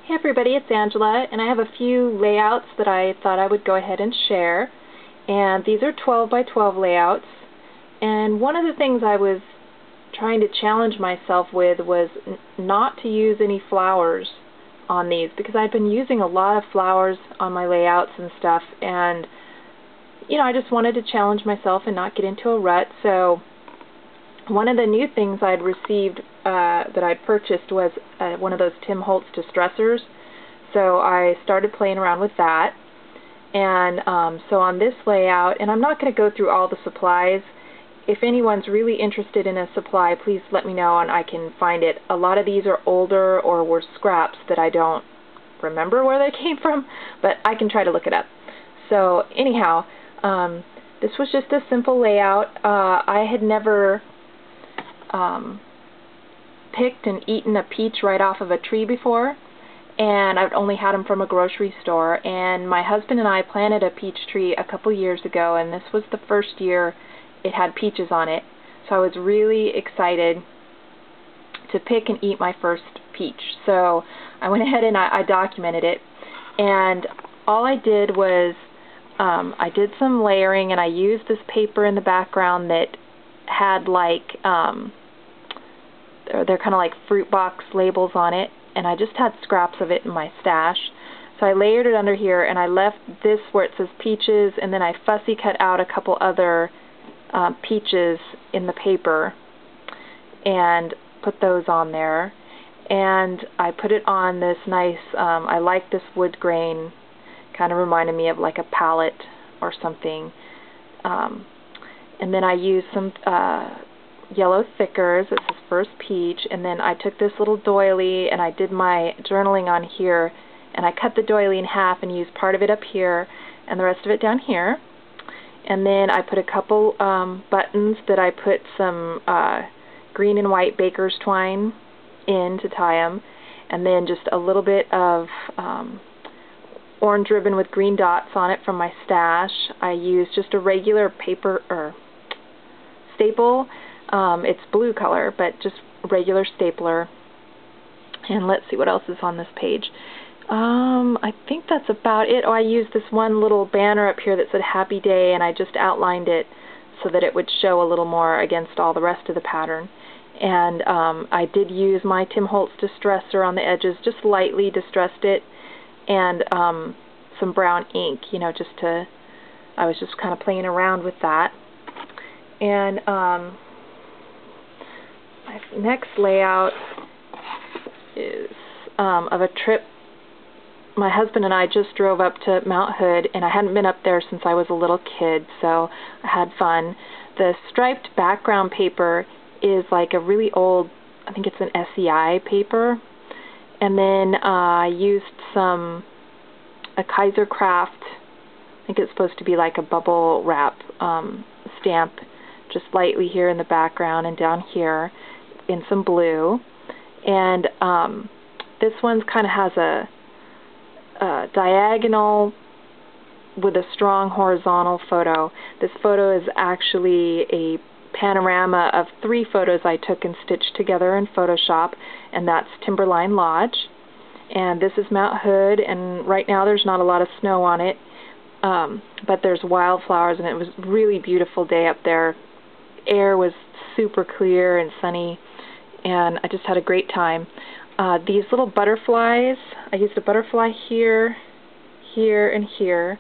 Hey everybody, it's Angela, and I have a few layouts that I thought I would go ahead and share. And these are 12 by 12 layouts. And one of the things I was trying to challenge myself with was not to use any flowers on these, because I've been using a lot of flowers on my layouts and stuff, and I just wanted to challenge myself and not get into a rut. So one of the new things I'd received that I purchased was one of those Tim Holtz distressors. So I started playing around with that. And so on this layout, and I'm not going to go through all the supplies. If anyone's really interested in a supply, please let me know and I can find it. A lot of these are older or were scraps that I don't remember where they came from, but I can try to look it up. So anyhow, this was just a simple layout. I had never picked and eaten a peach right off of a tree before, and I've only had them from a grocery store. And my husband and I planted a peach tree a couple years ago, and this was the first year it had peaches on it. So I was really excited to pick and eat my first peach. So I went ahead and I documented it, and all I did was I did some layering, and I used this paper in the background that had like they're kind of like fruit box labels on it, and I just had scraps of it in my stash. So I layered it under here, and I left this where it says peaches, and then I fussy cut out a couple other peaches in the paper and put those on there. And I put it on this nice, I like this wood grain, kind of reminded me of like a palette or something. And then I used some yellow thickers. It says first peach, and then I took this little doily and I did my journaling on here, and I cut the doily in half and used part of it up here and the rest of it down here. And then I put a couple buttons that I put some green and white baker's twine in to tie them, and then just a little bit of orange ribbon with green dots on it from my stash. I used just a regular paper or staple. It's blue color, but just regular stapler. And let's see what else is on this page. I think that's about it. Oh, I used this one little banner up here that said Happy Day, and I just outlined it so that it would show a little more against all the rest of the pattern. And I did use my Tim Holtz distressor on the edges, just lightly distressed it, and some brown ink, I was just kind of playing around with that. And my next layout is of a trip. My husband and I just drove up to Mount Hood, and I hadn't been up there since I was a little kid, so I had fun. The striped background paper is like a really old, I think it's an SEI paper. And then I used a Kaiser Craft, I think it's supposed to be like a bubble wrap stamp, just lightly here in the background and down here in some blue. And this one kind of has a diagonal with a strong horizontal photo. This photo is actually a panorama of 3 photos I took and stitched together in Photoshop, and that's Timberline Lodge. And this is Mount Hood, and right now there's not a lot of snow on it, but there's wildflowers, and it was a really beautiful day up there. Air was super clear and sunny, and I just had a great time. These little butterflies, I used a butterfly here, here, and here,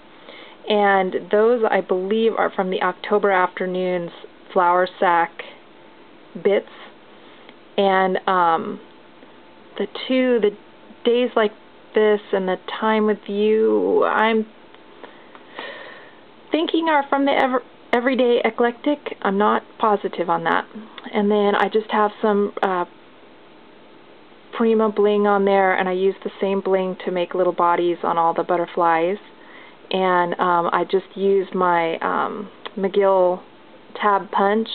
and those I believe are from the October Afternoons flour sack bits. And the days like this and the time with you, I'm thinking are from the Everyday Eclectic. I'm not positive on that. And then I just have some Prima bling on there, and I used the same bling to make little bodies on all the butterflies. And I just used my McGill tab punch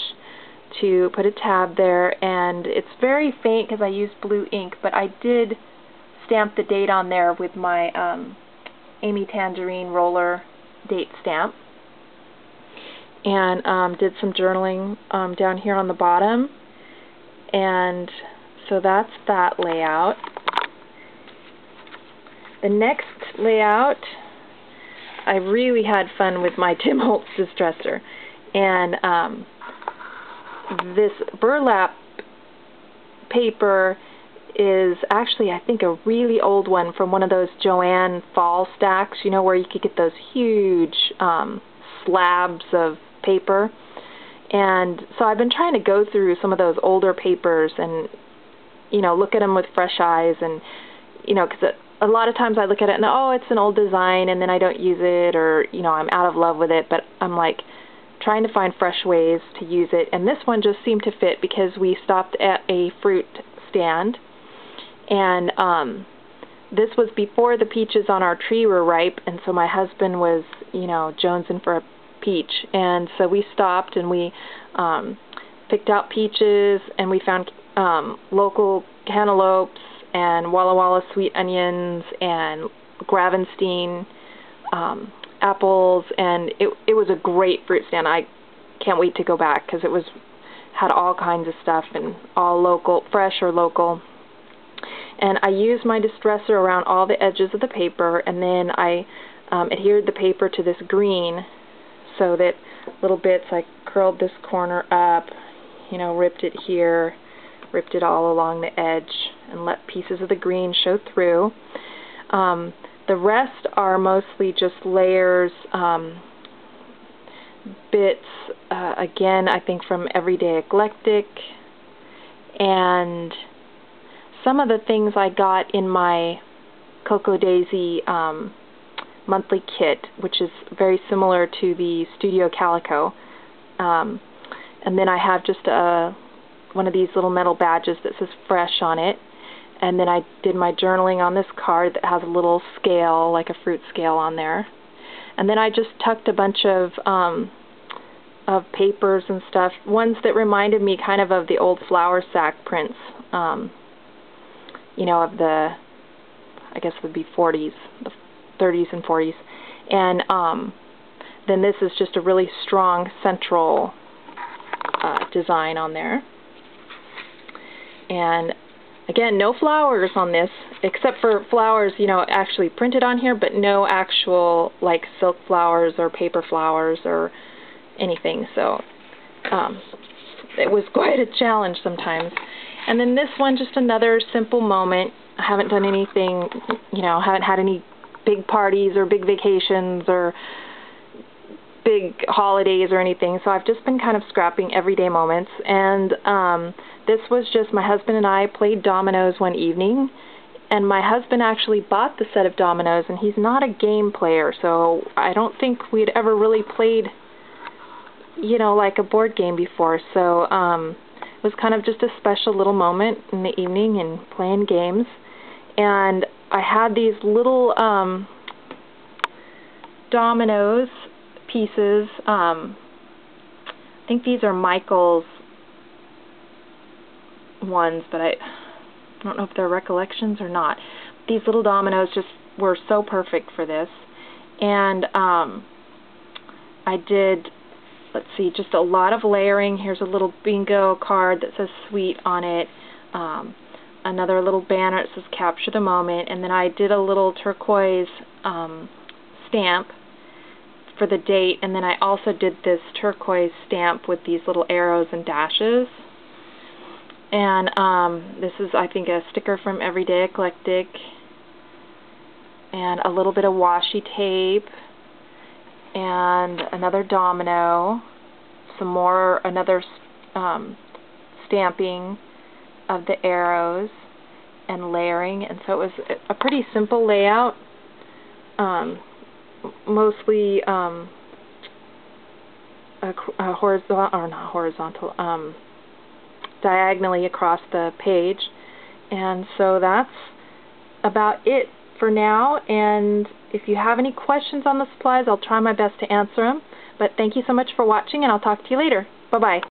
to put a tab there, and it's very faint because I used blue ink, but I did stamp the date on there with my Amy Tangerine roller date stamp. And did some journaling down here on the bottom. And so that's that layout. The next layout, I really had fun with my Tim Holtz distresser, and this burlap paper is actually, I think, a really old one from one of those Joanne fall stacks, you know, where you could get those huge slabs of paper. And so I've been trying to go through some of those older papers and, you know, look at them with fresh eyes, and, you know, because a lot of times I look at it and, oh, it's an old design, and then I don't use it, or, you know, I'm out of love with it, but I'm like trying to find fresh ways to use it. And this one just seemed to fit because we stopped at a fruit stand, and this was before the peaches on our tree were ripe, and so my husband was, you know, jonesing for a peach, and so we stopped and we picked out peaches, and we found local cantaloupes and Walla Walla sweet onions and Gravenstein apples, and it was a great fruit stand. I can't wait to go back because it had all kinds of stuff and all local, fresh or local. And I used my distresser around all the edges of the paper, and then I adhered the paper to this green so that little bits, I curled this corner up, you know, ripped it here, ripped it all along the edge, and let pieces of the green show through. The rest are mostly just layers, bits, again, I think from Everyday Eclectic, and some of the things I got in my Cocoa Daisy monthly kit, which is very similar to the Studio Calico. And then I have just one of these little metal badges that says fresh on it. And then I did my journaling on this card that has a little scale, like a fruit scale on there. And then I just tucked a bunch of papers and stuff, ones that reminded me kind of the old flour sack prints, you know, of the, I guess it would be 40s, the 30s and 40s. And then this is just a really strong central design on there. And again, no flowers on this, except for flowers, you know, actually printed on here, but no actual, like, silk flowers or paper flowers or anything. So it was quite a challenge sometimes. And then this one, just another simple moment. I haven't done anything, you know, haven't had any big parties or big vacations or big holidays or anything, so I've just been kind of scrapping everyday moments. And this was just my husband and I played dominoes one evening, and my husband actually bought the set of dominoes, and he's not a game player, so I don't think we'd ever really played, you know, like a board game before. So it was kind of just a special little moment in the evening and playing games. And I had these little dominoes pieces. I think these are Michael's ones, but I don't know if they're recollections or not. These little dominoes just were so perfect for this. And I did, let's see, just a lot of layering. Here's a little bingo card that says sweet on it. Another little banner that says capture the moment. And then I did a little turquoise stamp for the date. And then I also did this turquoise stamp with these little arrows and dashes. And this is, I think, a sticker from Everyday Eclectic. And a little bit of washi tape. And another domino, another stamping of the arrows and layering. And so it was a pretty simple layout, mostly diagonally across the page. And so that's about it for now. And if you have any questions on the supplies, I'll try my best to answer them. But thank you so much for watching, and I'll talk to you later. Bye-bye.